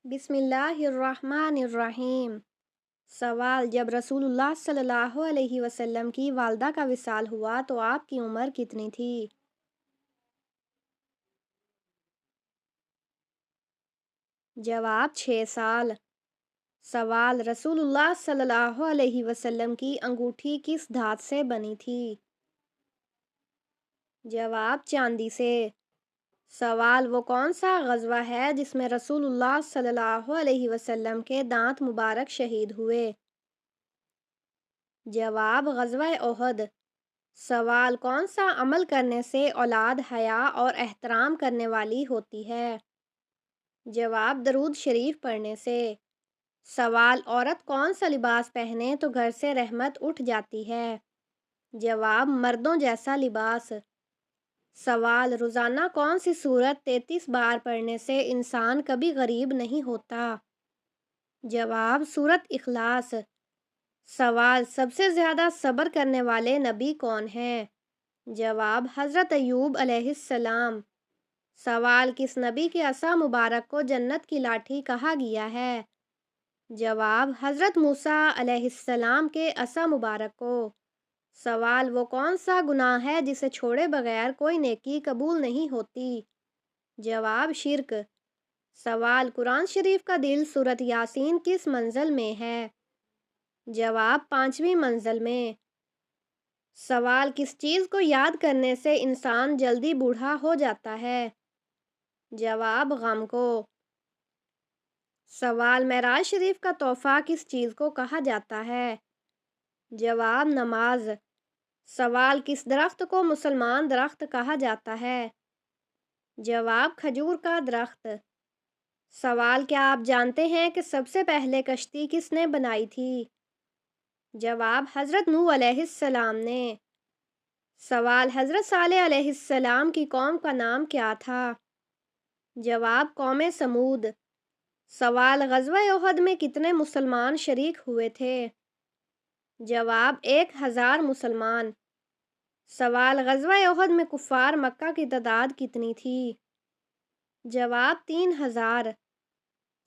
بسم اللہ الرحمن الرحیم۔ سوال: جب رسول اللہ صلی اللہ علیہ وسلم کی والدہ کا وصال ہوا تو آپ کی عمر کتنی تھی؟ جواب: 6 سال۔ سوال: رسول اللہ صلی اللہ علیہ وسلم کی انگوٹھی کس دھات سے بنی تھی؟ جواب: چاندی سے۔ سوال: وہ کون سا غزوہ ہے جس میں رسول اللہ صلی اللہ علیہ وسلم کے دانت مبارک شہید ہوئے؟ جواب: غزوہ احد۔ سوال: کون سا عمل کرنے سے اولاد حیا اور احترام کرنے والی ہوتی ہے؟ جواب: درود شریف پڑھنے سے۔ سوال: عورت کون سا لباس پہنے تو گھر سے رحمت اٹھ جاتی ہے؟ جواب: مردوں جیسا لباس۔ سوال: روزانہ کون سی سورت 33 بار پڑھنے سے انسان کبھی غریب نہیں ہوتا؟ جواب: سورت اخلاص۔ سوال: سب سے زیادہ صبر کرنے والے نبی کون ہیں؟ جواب: حضرت ایوب علیہ السلام۔ سوال: کس نبی کے عصا مبارک کو جنت کی لاٹھی کہا گیا ہے؟ جواب: حضرت موسیٰ علیہ السلام کے عصا مبارک کو۔ سوال: وہ کون سا گناہ ہے جسے چھوڑے بغیر کوئی نیکی قبول نہیں ہوتی؟ جواب: شرک۔ سوال: قرآن شریف کا دل سورۃ یاسین کس منزل میں ہے؟ جواب: 5ویں منزل میں۔ سوال: کس چیز کو یاد کرنے سے انسان جلدی بوڑھا ہو جاتا ہے؟ جواب: غم کو۔ سوال: معراج شریف کا تحفہ کس چیز کو کہا جاتا ہے؟ جواب: نماز۔ سوال: کس درخت کو مسلمان درخت کہا جاتا ہے؟ جواب: کھجور کا درخت۔ سوال: کیا آپ جانتے ہیں کہ سب سے پہلے کشتی کس نے بنائی تھی؟ جواب: حضرت نوح علیہ السلام نے۔ سوال: حضرت صالح علیہ السلام کی قوم کا نام کیا تھا؟ جواب: قوم سمود۔ سوال: غزوہ احد میں کتنے مسلمان شریک ہوئے تھے؟ جواب: 1000 مسلمان۔ سوال: غزوہ احد میں کفار مکہ کی تعداد کتنی تھی؟ جواب: 3000۔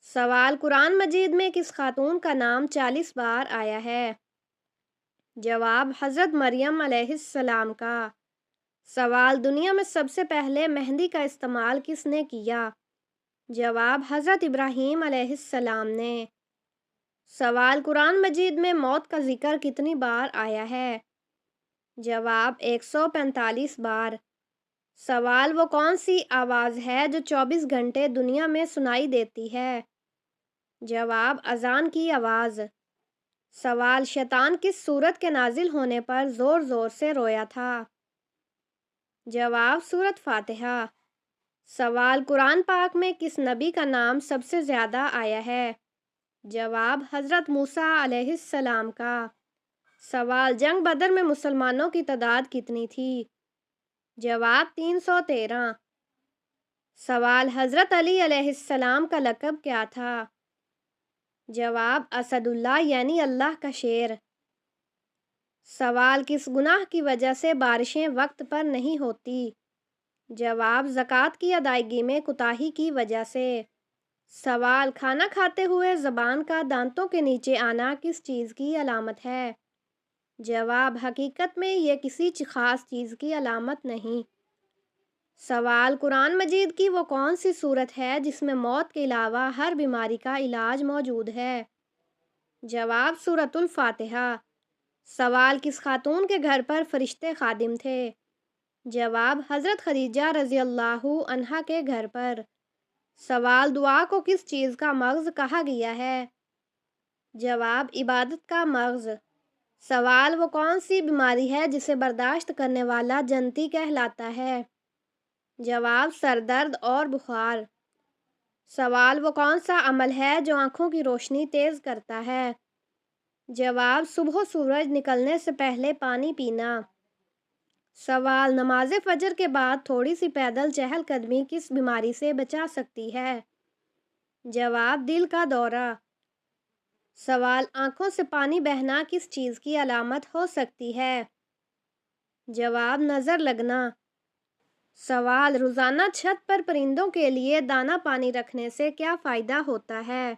سوال: قرآن مجید میں کس خاتون کا نام 40 بار آیا ہے؟ جواب: حضرت مریم علیہ السلام کا۔ سوال: دنیا میں سب سے پہلے مہندی کا استعمال کس نے کیا؟ جواب: حضرت ابراہیم علیہ السلام نے۔ سوال: قرآن مجید میں موت کا ذکر کتنی بار آیا ہے؟ جواب: 145 بار۔ سوال: وہ کون سی آواز ہے جو 24 گھنٹے دنیا میں سنائی دیتی ہے؟ جواب: اذان کی آواز۔ سوال: شیطان کس سورت کے نازل ہونے پر زور زور سے رویا تھا؟ جواب: سورت فاتحہ۔ سوال: قرآن پاک میں کس نبی کا نام سب سے زیادہ آیا ہے؟ جواب: حضرت موسیٰ علیہ السلام کا۔ سوال: جنگ بدر میں مسلمانوں کی تعداد کتنی تھی؟ جواب: 313۔ سوال: حضرت علی علیہ السلام کا لقب کیا تھا؟ جواب: اسد اللہ یعنی اللہ کا شیر۔ سوال: کس گناہ کی وجہ سے بارشیں وقت پر نہیں ہوتی؟ جواب: زکوٰۃ کی ادائیگی میں کوتاہی کی وجہ سے۔ سوال: کھانا کھاتے ہوئے زبان کا دانتوں کے نیچے آنا کس چیز کی علامت ہے؟ جواب: حقیقت میں یہ کسی خاص چیز کی علامت نہیں۔ سوال: قرآن مجید کی وہ کون سی سورت ہے جس میں موت کے علاوہ ہر بیماری کا علاج موجود ہے؟ جواب: سورۃ الفاتحہ۔ سوال: کس خاتون کے گھر پر فرشتے خادم تھے؟ جواب: حضرت خدیجہ رضی اللہ عنہا کے گھر پر۔ سوال: دعا کو کس چیز کا مغز کہا گیا ہے؟ جواب: عبادت کا مغز۔ سوال: وہ کون سی بیماری ہے جسے برداشت کرنے والا جنتی کہلاتا ہے؟ جواب: سر درد اور بخار۔ سوال: وہ کون سا عمل ہے جو آنکھوں کی روشنی تیز کرتا ہے؟ جواب: صبح سورج نکلنے سے پہلے پانی پینا۔ سوال: نماز فجر کے بعد تھوڑی سی پیدل چہل قدمی کس بیماری سے بچا سکتی ہے؟ جواب: دل کا دورہ۔ سوال: آنکھوں سے پانی بہنا کس چیز کی علامت ہو سکتی ہے؟ جواب: نظر لگنا۔ سوال: روزانہ چھت پر پرندوں کے لیے دانہ پانی رکھنے سے کیا فائدہ ہوتا ہے؟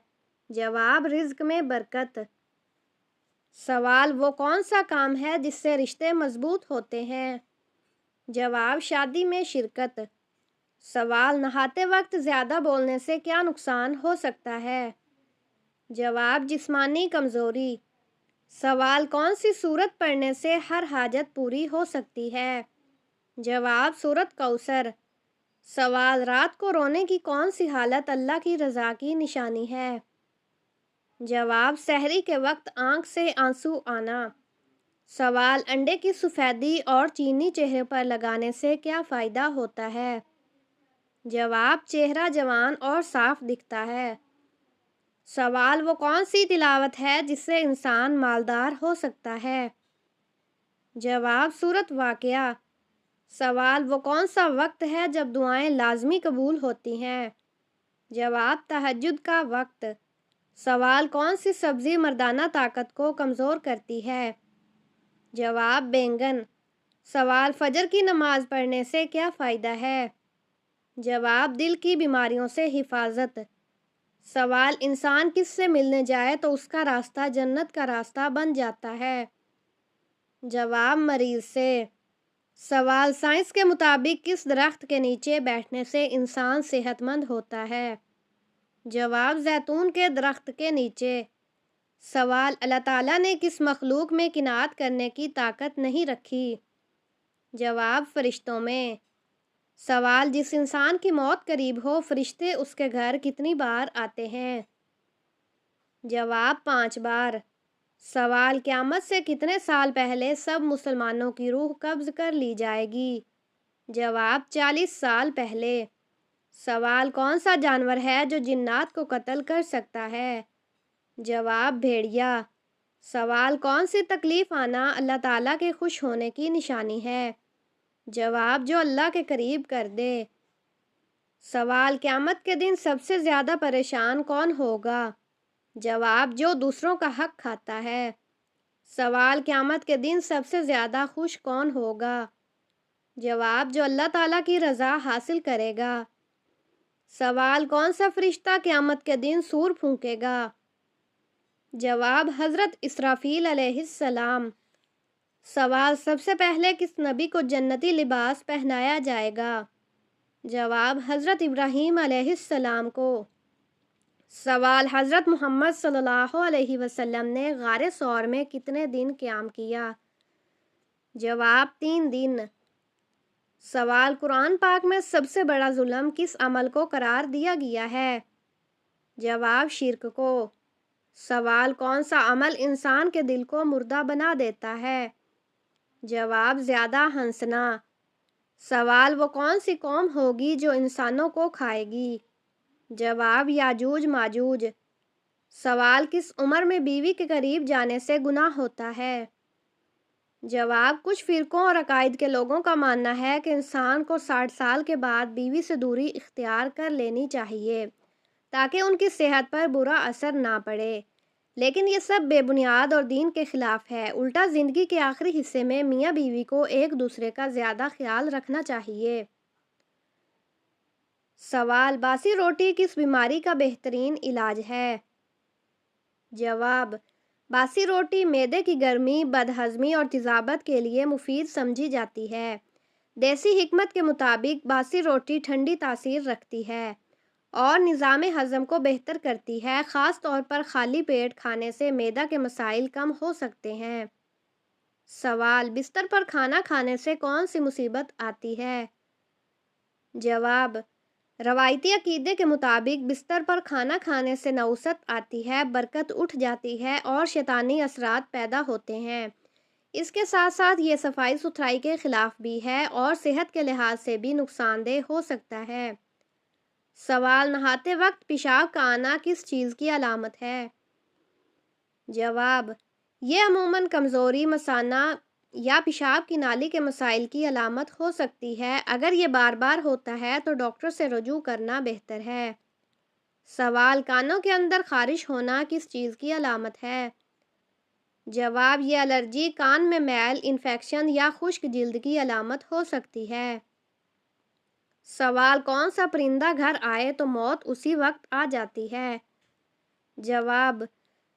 جواب: رزق میں برکت۔ سوال: وہ کون سا کام ہے جس سے رشتے مضبوط ہوتے ہیں؟ جواب: شادی میں شرکت۔ سوال: نہاتے وقت زیادہ بولنے سے کیا نقصان ہو سکتا ہے؟ جواب: جسمانی کمزوری۔ سوال: کون سی سورت پڑھنے سے ہر حاجت پوری ہو سکتی ہے؟ جواب: سورت کوثر۔ سوال: رات کو رونے کی کون سی حالت اللہ کی رضا کی نشانی ہے؟ جواب: سحری کے وقت آنکھ سے آنسو آنا۔ سوال: انڈے کی سفیدی اور چینی چہرے پر لگانے سے کیا فائدہ ہوتا ہے؟ جواب: چہرہ جوان اور صاف دکھتا ہے۔ سوال: وہ کون سی تلاوت ہے جس سے انسان مالدار ہو سکتا ہے؟ جواب: سورت واقعہ۔ سوال: وہ کون سا وقت ہے جب دعائیں لازمی قبول ہوتی ہیں؟ جواب: تہجد کا وقت۔ سوال: کون سی سبزی مردانہ طاقت کو کمزور کرتی ہے؟ جواب: بینگن۔ سوال: فجر کی نماز پڑھنے سے کیا فائدہ ہے؟ جواب: دل کی بیماریوں سے حفاظت۔ سوال: انسان کس سے ملنے جائے تو اس کا راستہ جنت کا راستہ بن جاتا ہے؟ جواب: مریض سے۔ سوال: سائنس کے مطابق کس درخت کے نیچے بیٹھنے سے انسان صحت مند ہوتا ہے؟ جواب: زیتون کے درخت کے نیچے۔ سوال: اللہ تعالیٰ نے کس مخلوق میں قناعت کرنے کی طاقت نہیں رکھی؟ جواب: فرشتوں میں۔ سوال: جس انسان کی موت قریب ہو فرشتے اس کے گھر کتنی بار آتے ہیں؟ جواب: 5 بار۔ سوال: قیامت سے کتنے سال پہلے سب مسلمانوں کی روح قبض کر لی جائے گی؟ جواب: 40 سال پہلے۔ سوال: کون سا جانور ہے جو جنات کو قتل کر سکتا ہے؟ جواب: بھیڑیا۔ سوال: کون سی تکلیف آنا اللہ تعالیٰ کے خوش ہونے کی نشانی ہے؟ جواب: جو اللہ کے قریب کر دے۔ سوال: قیامت کے دن سب سے زیادہ پریشان کون ہوگا؟ جواب: جو دوسروں کا حق کھاتا ہے۔ سوال: قیامت کے دن سب سے زیادہ خوش کون ہوگا؟ جواب: جو اللہ تعالیٰ کی رضا حاصل کرے گا۔ سوال: کون سا فرشتہ قیامت کے دن سور پھونکے گا؟ جواب: حضرت اسرافیل علیہ السلام۔ سوال: سب سے پہلے کس نبی کو جنتی لباس پہنایا جائے گا؟ جواب: حضرت ابراہیم علیہ السلام کو۔ سوال: حضرت محمد صلی اللہ علیہ وسلم نے غار ثور میں کتنے دن قیام کیا؟ جواب: 3 دن۔ سوال: قرآن پاک میں سب سے بڑا ظلم کس عمل کو قرار دیا گیا ہے؟ جواب: شرک کو۔ سوال: کون سا عمل انسان کے دل کو مردہ بنا دیتا ہے؟ جواب: زیادہ ہنسنا۔ سوال: وہ کون سی قوم ہوگی جو انسانوں کو کھائے گی؟ جواب: یاجوج ماجوج۔ سوال: کس عمر میں بیوی کے قریب جانے سے گناہ ہوتا ہے؟ جواب: کچھ فرقوں اور عقائد کے لوگوں کا ماننا ہے کہ انسان کو 60 سال کے بعد بیوی سے دوری اختیار کر لینی چاہیے تاکہ ان کی صحت پر برا اثر نہ پڑے، لیکن یہ سب بے بنیاد اور دین کے خلاف ہے۔ الٹا زندگی کے آخری حصے میں میاں بیوی کو ایک دوسرے کا زیادہ خیال رکھنا چاہیے۔ سوال: باسی روٹی کس بیماری کا بہترین علاج ہے؟ جواب: باسی روٹی معدے کی گرمی، بدہضمی اور تیزابت کے لیے مفید سمجھی جاتی ہے۔ دیسی حکمت کے مطابق باسی روٹی ٹھنڈی تاثیر رکھتی ہے اور نظام ہضم کو بہتر کرتی ہے، خاص طور پر خالی پیٹ کھانے سے معدہ کے مسائل کم ہو سکتے ہیں۔ سوال: بستر پر کھانا کھانے سے کون سی مصیبت آتی ہے؟ جواب: روایتی عقیدے کے مطابق بستر پر کھانا کھانے سے نحوست آتی ہے، برکت اٹھ جاتی ہے اور شیطانی اثرات پیدا ہوتے ہیں۔ اس کے ساتھ ساتھ یہ صفائی ستھرائی کے خلاف بھی ہے اور صحت کے لحاظ سے بھی نقصان دہ ہو سکتا ہے۔ سوال: نہاتے وقت پیشاب کا آنا کس چیز کی علامت ہے؟ جواب: یہ عموماً کمزوری، مثانہ یا پیشاب کی نالی کے مسائل کی علامت ہو سکتی ہے۔ اگر یہ بار بار ہوتا ہے تو ڈاکٹر سے رجوع کرنا بہتر ہے۔ سوال: کانوں کے اندر خارش ہونا کس چیز کی علامت ہے؟ جواب: یہ الرجی، کان میں میل، انفیکشن یا خشک جلد کی علامت ہو سکتی ہے۔ سوال، کون سا پرندہ گھر آئے تو موت اسی وقت آ جاتی ہے؟ جواب،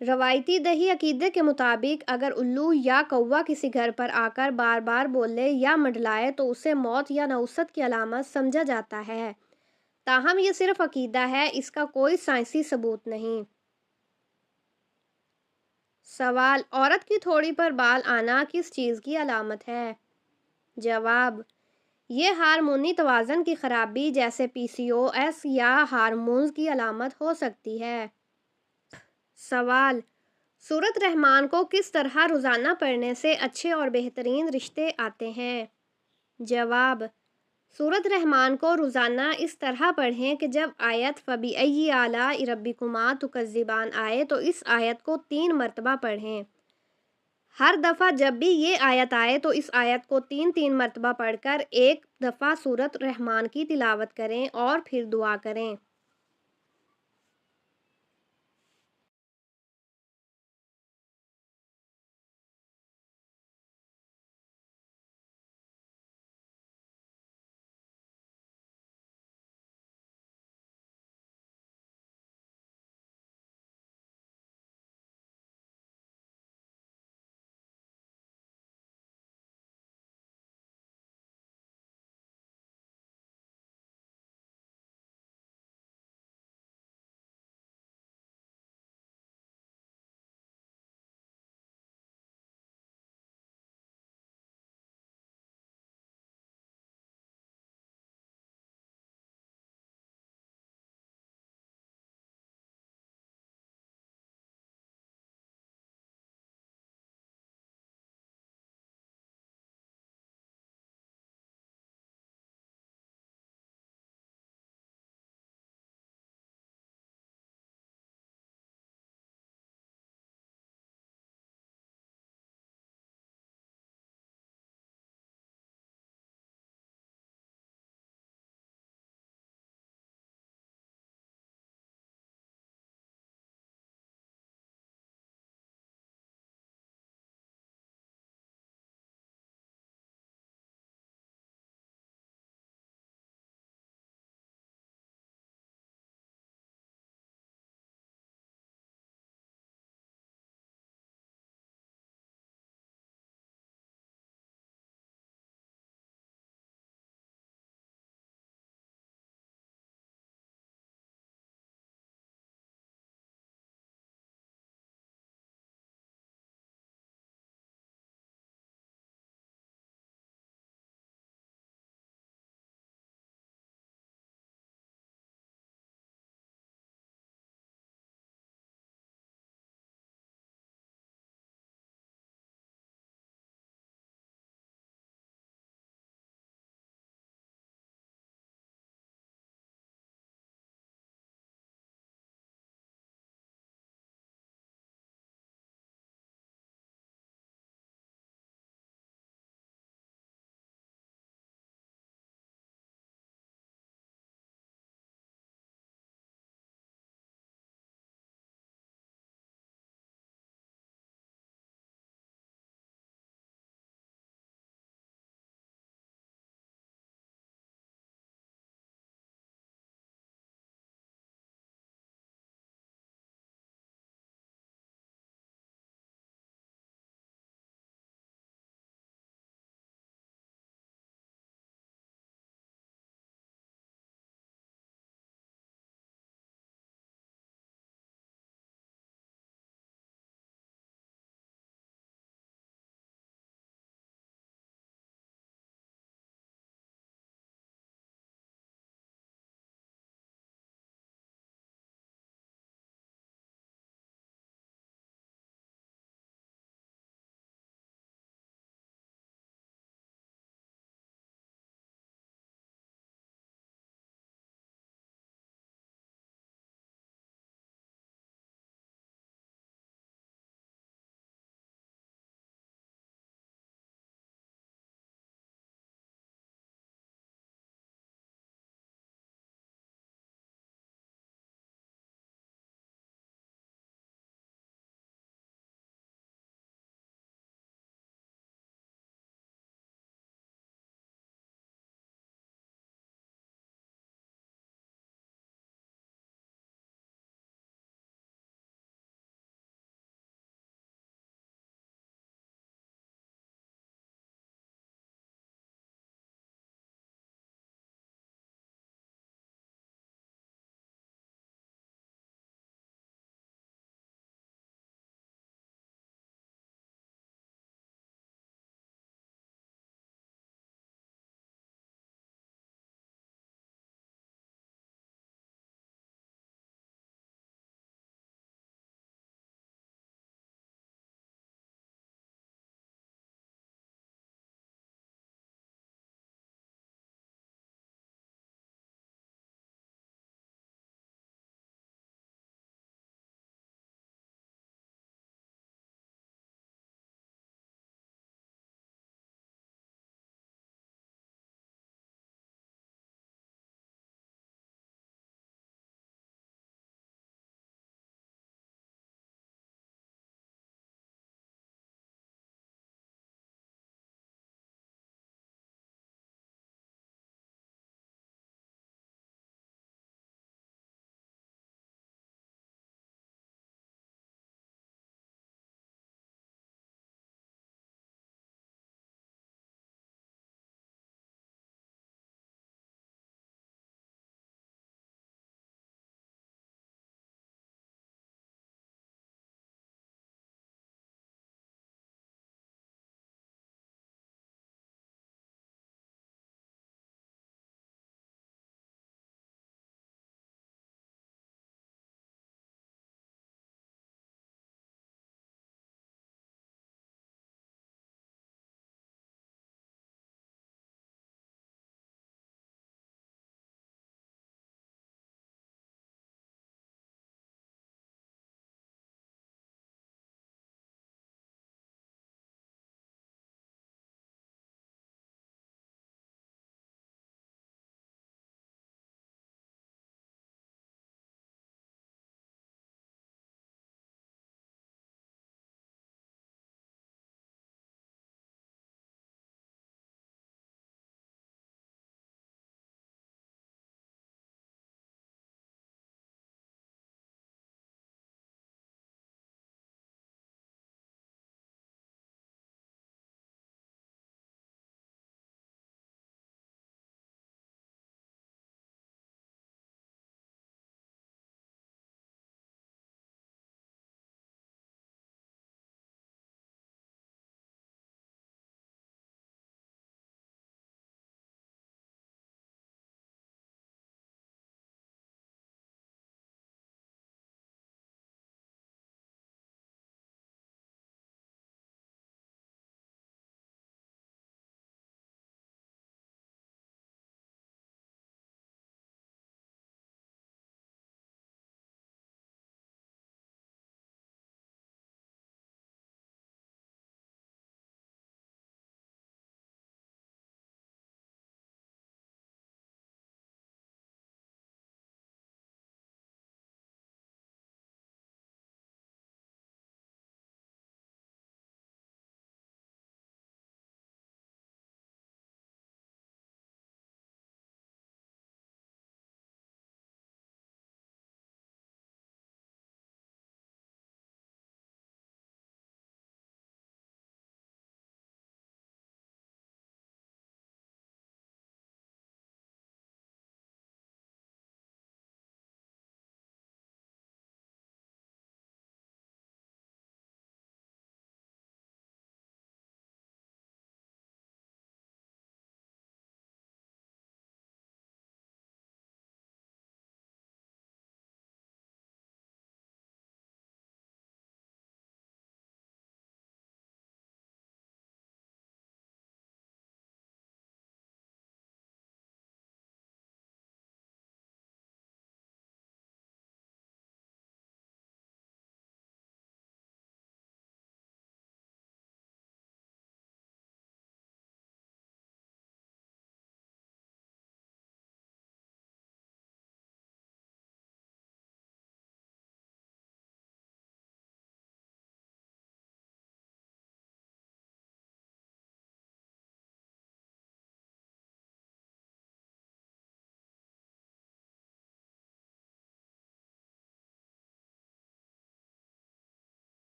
روایتی دہی عقیدے کے مطابق اگر الو یا کوا کسی گھر پر آ کر بار بار بولے یا منڈلائے تو اسے موت یا نحوست کی علامت سمجھا جاتا ہے، تاہم یہ صرف عقیدہ ہے، اس کا کوئی سائنسی ثبوت نہیں۔ سوال، عورت کی تھوڑی پر بال آنا کس چیز کی علامت ہے؟ جواب، یہ ہارمونی توازن کی خرابی جیسے پی سی او ایس یا ہارمونز کی علامت ہو سکتی ہے۔ سوال، سورۃ رحمان کو کس طرح روزانہ پڑھنے سے اچھے اور بہترین رشتے آتے ہیں؟ جواب، سورۃ رحمان کو روزانہ اس طرح پڑھیں کہ جب آیت فَبِأَيِّ آلَاءِ رَبِّكُمَا تُكَذِّبَانِ آئے تو اس آیت کو 3 مرتبہ پڑھیں۔ ہر دفعہ جب بھی یہ آیت آئے تو اس آیت کو 3 مرتبہ پڑھ کر ایک دفعہ سورۃ رحمان کی تلاوت کریں اور پھر دعا کریں۔